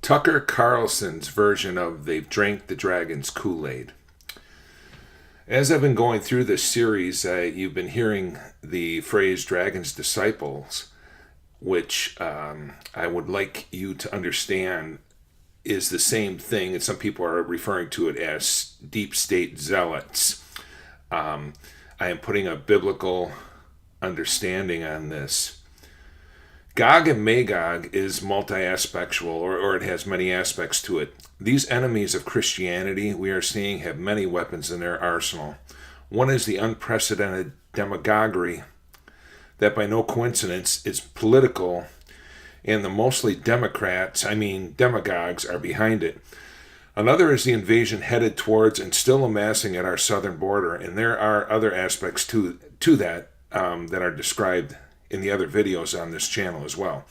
Tucker Carlson's version of They've Drank the Dragon's Kool-Aid. As I've been going through this series, you've been hearing the phrase dragon's disciples, which I would like you to understand is the same thing, and some people are referring to it as deep state zealots. I am putting a biblical understanding on this. Gog and Magog is multi-aspectual, or it has many aspects to it. These enemies of Christianity we are seeing have many weapons in their arsenal. One is the unprecedented demagoguery that by no coincidence is political, and the mostly demagogues are behind it. Another is the invasion headed towards and still amassing at our southern border, and there are other aspects to that that are described in the other videos on this channel as well.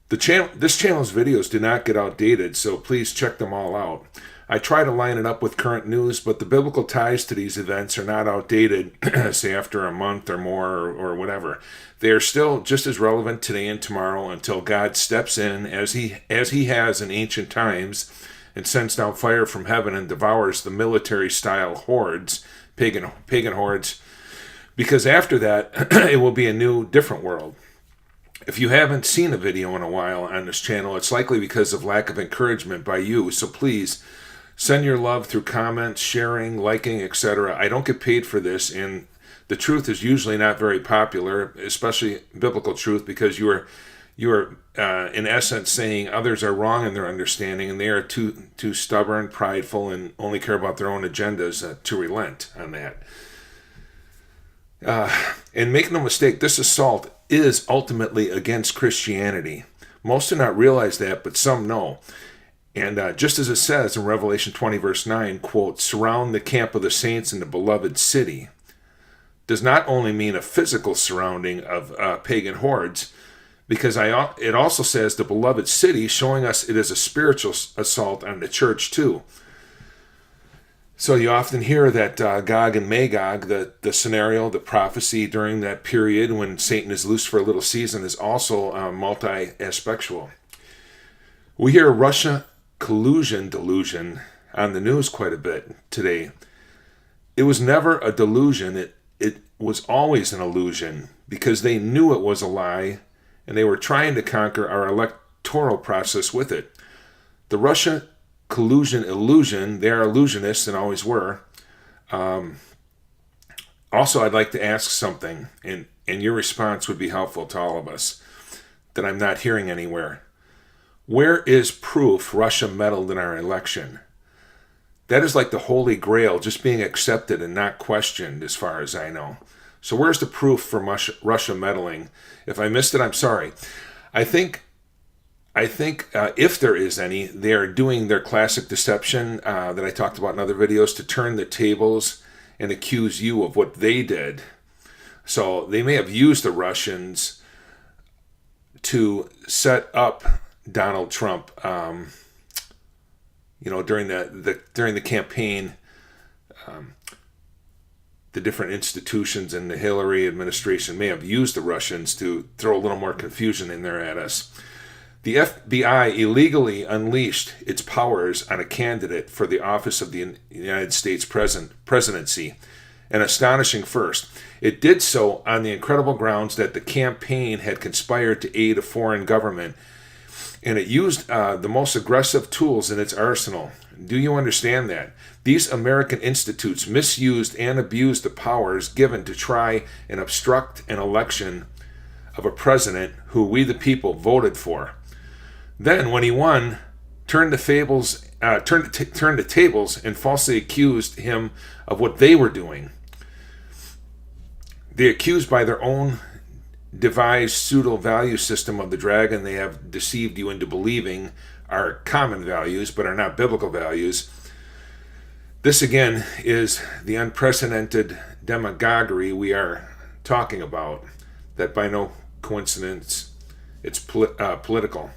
This channel's videos do not get outdated, so please check them all out. I try to line it up with current news, but the biblical ties to these events are not outdated, say after a month or more or whatever. They are still just as relevant today and tomorrow until God steps in, as he has in ancient times, and sends down fire from heaven and devours the military-style hordes, pagan hordes, because after that, it will be a new, different world. If you haven't seen a video in a while on this channel, it's likely because of lack of encouragement by you, so please send your love through comments, sharing, liking, etc. I don't get paid for this, and the truth is usually not very popular, especially biblical truth, because you are in essence saying others are wrong in their understanding, and they are too stubborn, prideful, and only care about their own agendas to relent on that. And make no mistake, this assault is ultimately against Christianity. Most do not realize that, but some know. And just as it says in Revelation 20, verse 9, quote, surround the camp of the saints in the beloved city, does not only mean a physical surrounding of pagan hordes, because it also says the beloved city, showing us it is a spiritual assault on the church too. So you often hear that Gog and Magog, the scenario, the prophecy during that period when Satan is loose for a little season, is also multi-aspectual. We hear Russia delusion on the news quite a bit today. It was never a delusion. It was always an illusion, because they knew it was a lie, and they were trying to conquer our electoral process with it. The Russia illusion, they are illusionists and always were. Also, I'd like to ask something, and your response would be helpful to all of us, that I'm not hearing anywhere. Where is proof Russia meddled in our election? That is like the Holy Grail, just being accepted and not questioned, as far as I know. So where's the proof for Russia meddling? If I missed it, I'm sorry. I think if there is any, they are doing their classic deception that I talked about in other videos, to turn the tables and accuse you of what they did. So they may have used the Russians to set up Donald Trump, during the campaign. The different institutions in the Hillary administration may have used the Russians to throw a little more confusion in there at us. The FBI illegally unleashed its powers on a candidate for the office of the United States presidency, an astonishing first. It did so on the incredible grounds that the campaign had conspired to aid a foreign government, and it used the most aggressive tools in its arsenal. Do you understand that? These American institutes misused and abused the powers given to try and obstruct an election of a president who we the people voted for. Then, when he won, turned the tables and falsely accused him of what they were doing. They accused by their own devised pseudo-value system of the dragon they have deceived you into believing are common values but are not biblical values. This again is the unprecedented demagoguery we are talking about, that by no coincidence it's political.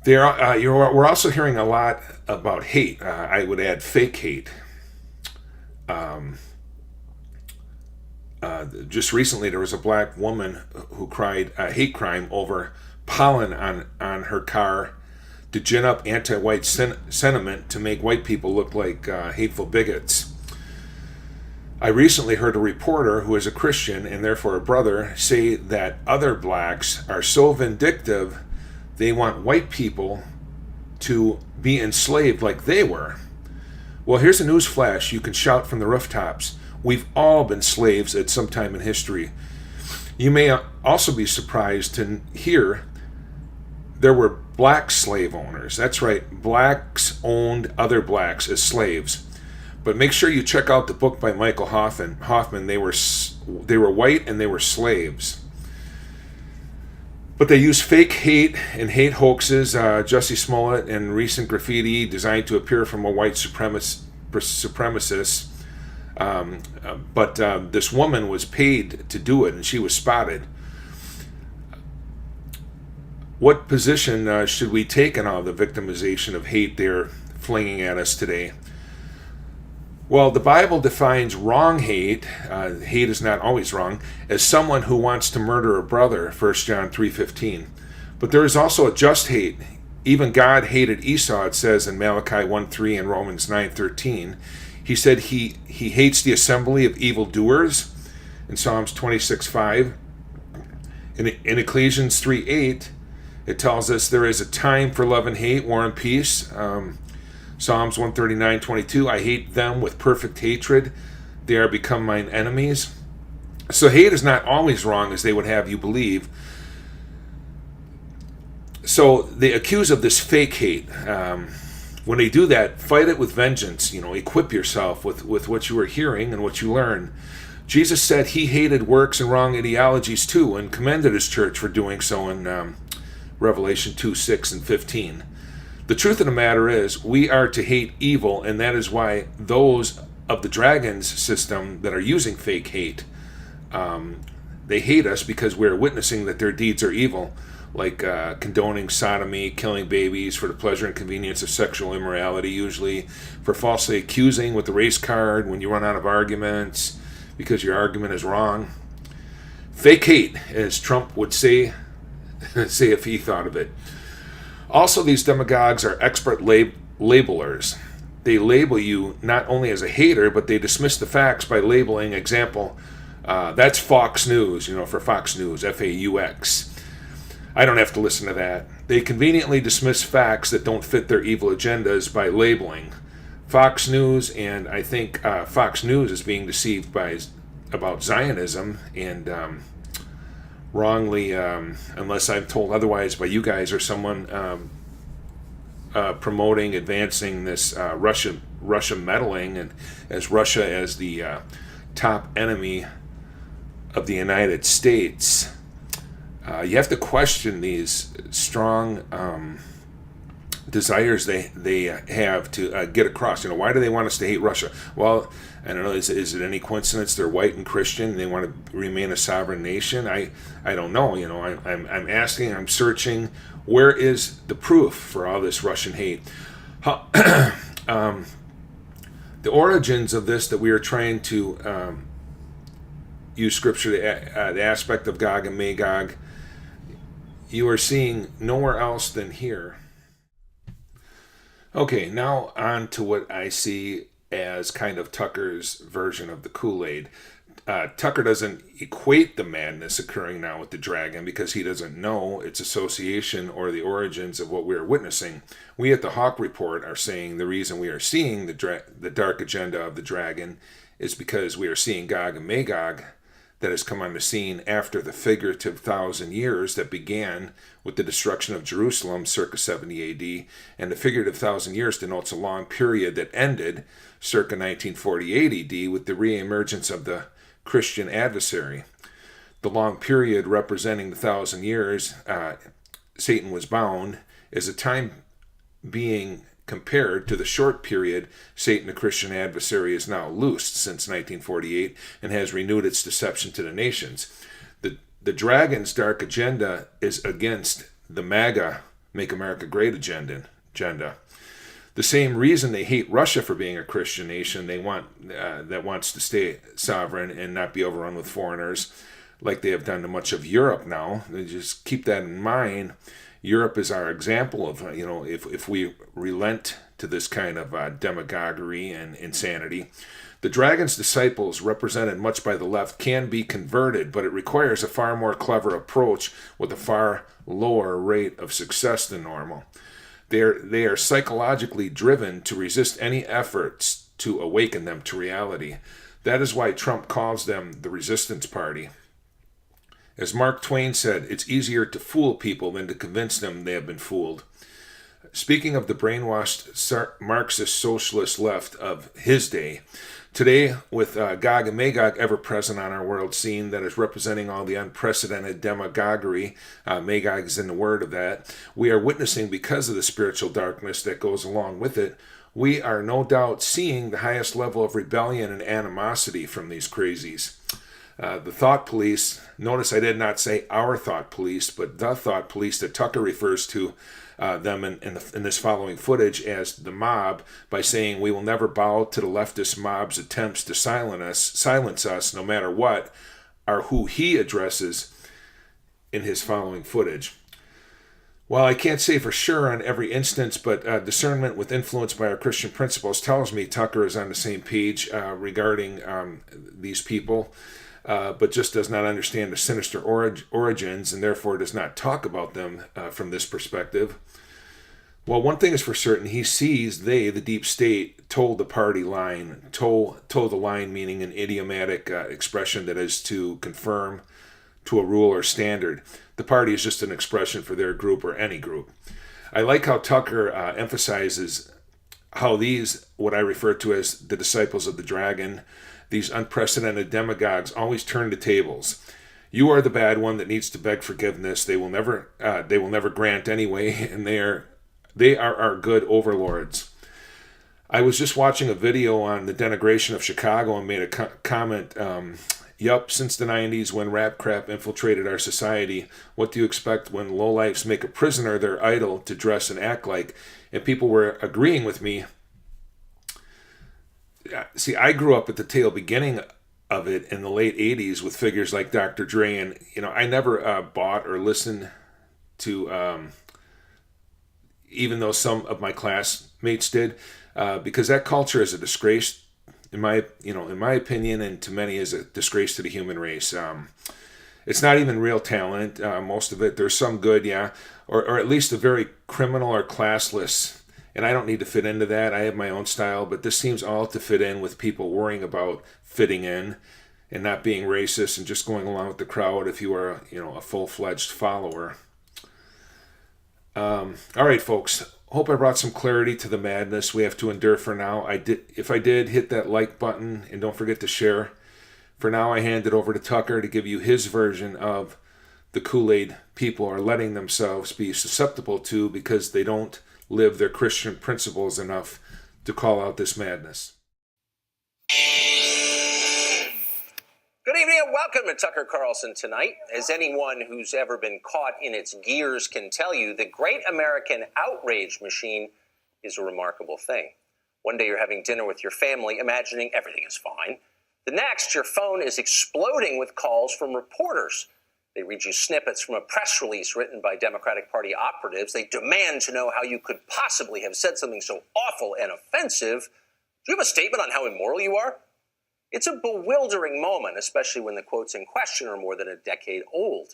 We're also hearing a lot about hate. I would add fake hate. Just recently, there was a black woman who cried hate crime over pollen on her car to gin up anti-white sentiment to make white people look like hateful bigots. I recently heard a reporter who is a Christian and therefore a brother say that other blacks are so vindictive they want white people to be enslaved like they were. Well, here's a news flash you can shout from the rooftops. We've all been slaves at some time in history. You may also be surprised to hear there were black slave owners. That's right, blacks owned other blacks as slaves. But make sure you check out the book by Michael Hoffman. They were white and they were slaves. But they use fake hate and hate hoaxes. Jussie Smollett and recent graffiti designed to appear from a white supremacist. But this woman was paid to do it, and she was spotted. What position should we take on all the victimization of hate they're flinging at us today? Well, the Bible defines wrong hate, hate is not always wrong, as someone who wants to murder a brother, 1 John 3:15. But there is also a just hate. Even God hated Esau, it says in Malachi 1:3 and Romans 9:13. He said he hates the assembly of evildoers in Psalms 26:5. In Ecclesiastes 3:8, it tells us there is a time for love and hate, war and peace. Psalms 139:22, I hate them with perfect hatred. They are become mine enemies. So hate is not always wrong as they would have you believe. So they accuse of this fake hate. When they do that, fight it with vengeance. Equip yourself with what you are hearing and what you learn. Jesus said he hated works and wrong ideologies too, and commended his church for doing so in Revelation 2:6 and 15. The truth of the matter is, we are to hate evil, and that is why those of the dragon's system that are using fake hate, they hate us because we're witnessing that their deeds are evil, like condoning sodomy, killing babies for the pleasure and convenience of sexual immorality, usually for falsely accusing with the race card when you run out of arguments because your argument is wrong. Fake hate, as Trump would say if he thought of it. Also, these demagogues are expert labelers. They label you not only as a hater, but they dismiss the facts by labeling, example, that's Fox News, for Fox News, F-A-U-X. I don't have to listen to that. They conveniently dismiss facts that don't fit their evil agendas by labeling. Fox News, and I think Fox News is being deceived about Zionism and wrongly, unless I'm told otherwise by you guys or someone promoting, advancing this Russia meddling, and as Russia as the top enemy of the United States. You have to question these strong desires they have to get across. Why do they want us to hate Russia? Well, I don't know. Is it any coincidence they're white and Christian and they want to remain a sovereign nation? I don't know. I'm asking. I'm searching. Where is the proof for all this Russian hate? The origins of this that we are trying to use scripture, the aspect of Gog and Magog, you are seeing nowhere else than here. Okay, now on to what I see as kind of Tucker's version of the Kool-Aid. Tucker doesn't equate the madness occurring now with the dragon because he doesn't know its association or the origins of what we are witnessing. We at the Hawk Report are saying the reason we are seeing the dark agenda of the dragon is because we are seeing Gog and Magog that has come on the scene after the figurative 1,000 years that began with the destruction of Jerusalem circa 70 AD, and the figurative 1,000 years denotes a long period that ended circa 1948 AD with the reemergence of the Christian adversary. The long period representing the 1,000 years Satan was bound is a time being compared to the short period Satan, the Christian adversary, is now loosed since 1948 and has renewed its deception to the nations. The dragon's dark agenda is against the MAGA, Make America Great agenda. The same reason they hate Russia for being a Christian nation, they want that wants to stay sovereign and not be overrun with foreigners, like they have done to much of Europe now. They just keep that in mind. Europe is our example of, if we relent to this kind of demagoguery and insanity. The dragon's disciples, represented much by the left, can be converted, but it requires a far more clever approach with a far lower rate of success than normal. They are psychologically driven to resist any efforts to awaken them to reality. That is why Trump calls them the resistance party. As Mark Twain said, it's easier to fool people than to convince them they have been fooled. Speaking of the brainwashed Marxist socialist left of his day, today, with Gog and Magog ever present on our world scene that is representing all the unprecedented demagoguery, Magog is in the word of that, we are witnessing, because of the spiritual darkness that goes along with it, we are no doubt seeing the highest level of rebellion and animosity from these crazies. The thought police, notice I did not say our thought police, but the thought police that Tucker refers to them in this following footage as the mob, by saying we will never bow to the leftist mob's attempts to silence us no matter what, are who he addresses in his following footage. While I can't say for sure on every instance, but discernment with influence by our Christian principles tells me Tucker is on the same page regarding these people, but just does not understand the sinister origins and therefore does not talk about them from this perspective. Well, one thing is for certain, he sees the deep state, told the party line, told the line meaning an idiomatic expression that is to confirm to a rule or standard. The party is just an expression for their group or any group. I like how Tucker emphasizes how these, what I refer to as the disciples of the dragon, these unprecedented demagogues, always turn the tables. You are the bad one that needs to beg forgiveness. They will never grant anyway, and they are our good overlords. I was just watching a video on the denigration of Chicago and made a comment. Yup, since the 90s when rap crap infiltrated our society, what do you expect when lowlifes make a prisoner their idol to dress and act like? And people were agreeing with me. See, I grew up at the tail beginning of it in the late 80s with figures like Dr. Dre, and I never bought or listened to, even though some of my classmates did, because that culture is a disgrace, in my opinion, and to many is a disgrace to the human race. It's not even real talent, most of it. There's some good, yeah, or at least a very criminal or classless. And I don't need to fit into that. I have my own style, but this seems all to fit in with people worrying about fitting in and not being racist and just going along with the crowd if you are, a full-fledged follower. All right, folks. Hope I brought some clarity to the madness we have to endure for now. If I did, hit that like button and don't forget to share. For now, I hand it over to Tucker to give you his version of the Kool-Aid people are letting themselves be susceptible to because they don't live their Christian principles enough to call out this madness. Good evening and welcome to Tucker Carlson Tonight. As anyone who's ever been caught in its gears can tell you, the great American outrage machine is a remarkable thing. One day you're having dinner with your family, imagining everything is fine. The next, your phone is exploding with calls from reporters. They read you snippets from a press release written by Democratic Party operatives. They demand to know how you could possibly have said something so awful and offensive. Do you have a statement on how immoral you are? It's a bewildering moment, especially when the quotes in question are more than a decade old.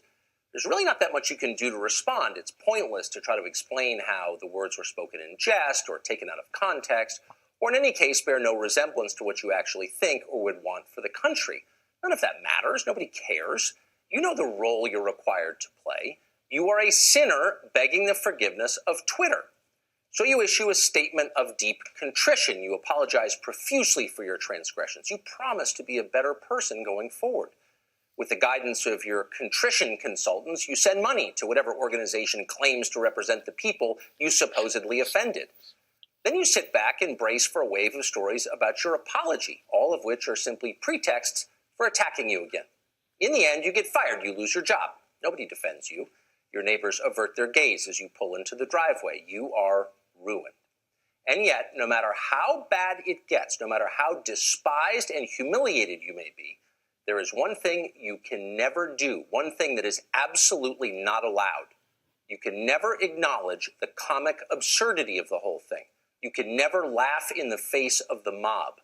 There's really not that much you can do to respond. It's pointless to try to explain how the words were spoken in jest or taken out of context, or in any case bear no resemblance to what you actually think or would want for the country. None of that matters. Nobody cares. You know the role you're required to play. You are a sinner begging the forgiveness of Twitter. So you issue a statement of deep contrition. You apologize profusely for your transgressions. You promise to be a better person going forward. With the guidance of your contrition consultants, you send money to whatever organization claims to represent the people you supposedly offended. Then you sit back and brace for a wave of stories about your apology, all of which are simply pretexts for attacking you again. In the end, you get fired. You lose your job. Nobody defends you. Your neighbors avert their gaze as you pull into the driveway. You are ruined. And yet, no matter how bad it gets, no matter how despised and humiliated you may be, there is one thing you can never do, one thing that is absolutely not allowed. You can never acknowledge the comic absurdity of the whole thing. You can never laugh in the face of the mob.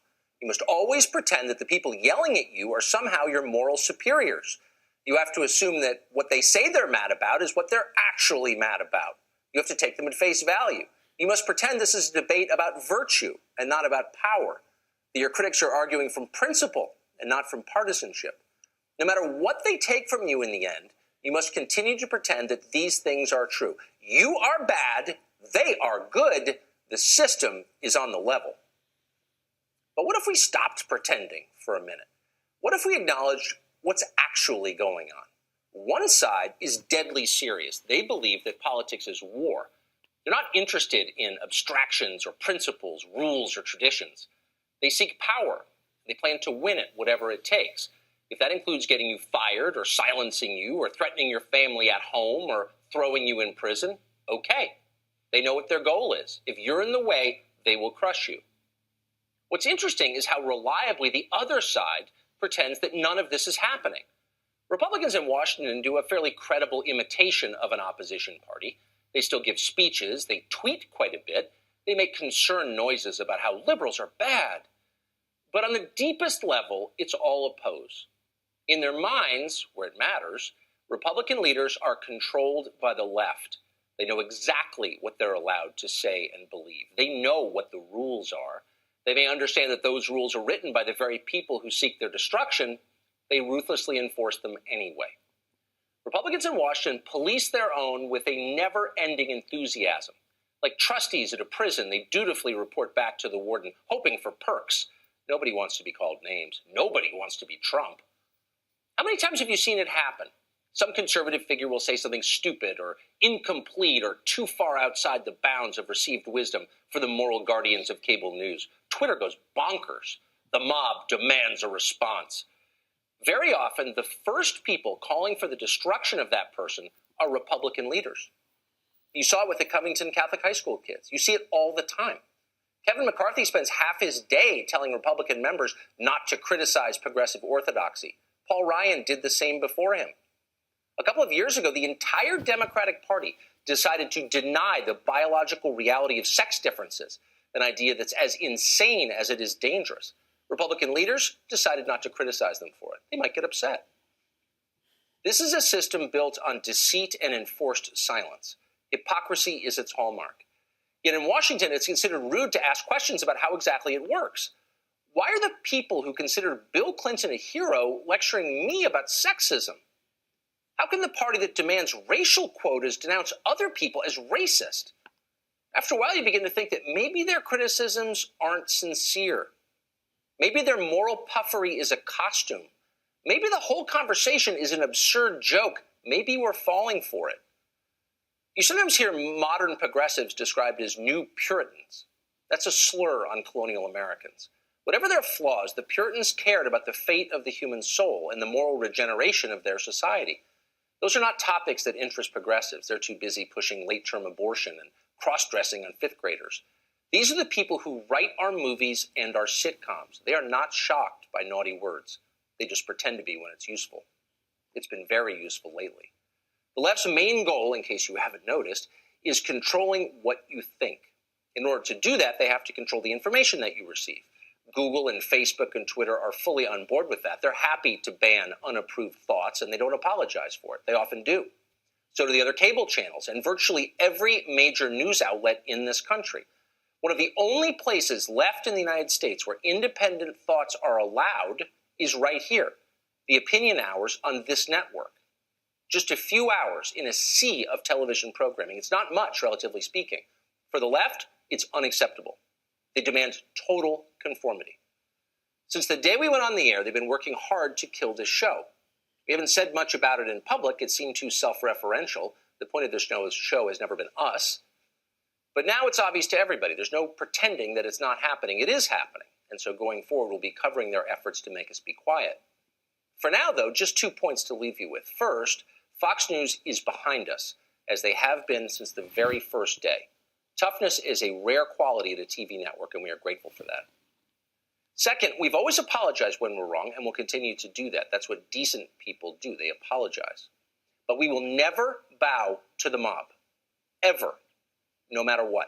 You must always pretend that the people yelling at you are somehow your moral superiors. You have to assume that what they say they're mad about is what they're actually mad about. You have to take them at face value. You must pretend this is a debate about virtue and not about power. That your critics are arguing from principle and not from partisanship. No matter what they take from you in the end, you must continue to pretend that these things are true. You are bad, they are good, the system is on the level. But what if we stopped pretending for a minute? What if we acknowledged what's actually going on? One side is deadly serious. They believe that politics is war. They're not interested in abstractions or principles, rules or traditions. They seek power. They plan to win it, whatever it takes. If that includes getting you fired or silencing you or threatening your family at home or throwing you in prison, okay. They know what their goal is. If you're in the way, they will crush you. What's interesting is how reliably the other side pretends that none of this is happening. Republicans in Washington do a fairly credible imitation of an opposition party. They still give speeches, they tweet quite a bit, they make concerned noises about how liberals are bad. But on the deepest level, it's all a pose. In their minds, where it matters, Republican leaders are controlled by the left. They know exactly what they're allowed to say and believe. They know what the rules are. They may understand that those rules are written by the very people who seek their destruction. They ruthlessly enforce them anyway. Republicans in Washington police their own with a never-ending enthusiasm. Like trustees at a prison, they dutifully report back to the warden, hoping for perks. Nobody wants to be called names. Nobody wants to be Trump. How many times have you seen it happen? Some conservative figure will say something stupid or incomplete or too far outside the bounds of received wisdom for the moral guardians of cable news. Twitter goes bonkers. The mob demands a response. Very often, the first people calling for the destruction of that person are Republican leaders. You saw it with the Covington Catholic High School kids. You see it all the time. Kevin McCarthy spends half his day telling Republican members not to criticize progressive orthodoxy. Paul Ryan did the same before him. A couple of years ago, the entire Democratic Party decided to deny the biological reality of sex differences, an idea that's as insane as it is dangerous. Republican leaders decided not to criticize them for it. They might get upset. This is a system built on deceit and enforced silence. Hypocrisy is its hallmark. Yet in Washington, it's considered rude to ask questions about how exactly it works. Why are the people who consider Bill Clinton a hero lecturing me about sexism? How can the party that demands racial quotas denounce other people as racist? After a while, you begin to think that maybe their criticisms aren't sincere. Maybe their moral puffery is a costume. Maybe the whole conversation is an absurd joke. Maybe we're falling for it. You sometimes hear modern progressives described as new Puritans. That's a slur on colonial Americans. Whatever their flaws, the Puritans cared about the fate of the human soul and the moral regeneration of their society. Those are not topics that interest progressives. They're too busy pushing late-term abortion and cross-dressing on fifth graders. These are the people who write our movies and our sitcoms. They are not shocked by naughty words. They just pretend to be when it's useful. It's been very useful lately. The left's main goal, in case you haven't noticed, is controlling what you think. In order to do that, they have to control the information that you receive. Google and Facebook and Twitter are fully on board with that. They're happy to ban unapproved thoughts, and they don't apologize for it. They often do. So do the other cable channels and virtually every major news outlet in this country. One of the only places left in the United States where independent thoughts are allowed is right here, the opinion hours on this network. Just a few hours in a sea of television programming. It's not much, relatively speaking. For the left, it's unacceptable. They demand total conformity. Since the day we went on the air, they've been working hard to kill this show. We haven't said much about it in public. It seemed too self-referential. The point of this show has never been us. But now it's obvious to everybody. There's no pretending that it's not happening. It is happening. And so going forward, we'll be covering their efforts to make us be quiet. For now, though, just 2 points to leave you with. First, Fox News is behind us, as they have been since the very first day. Toughness is a rare quality at a TV network, and we are grateful for that. Second, we've always apologized when we're wrong, and we'll continue to do that. That's what decent people do. They apologize. But we will never bow to the mob. ever, no matter what.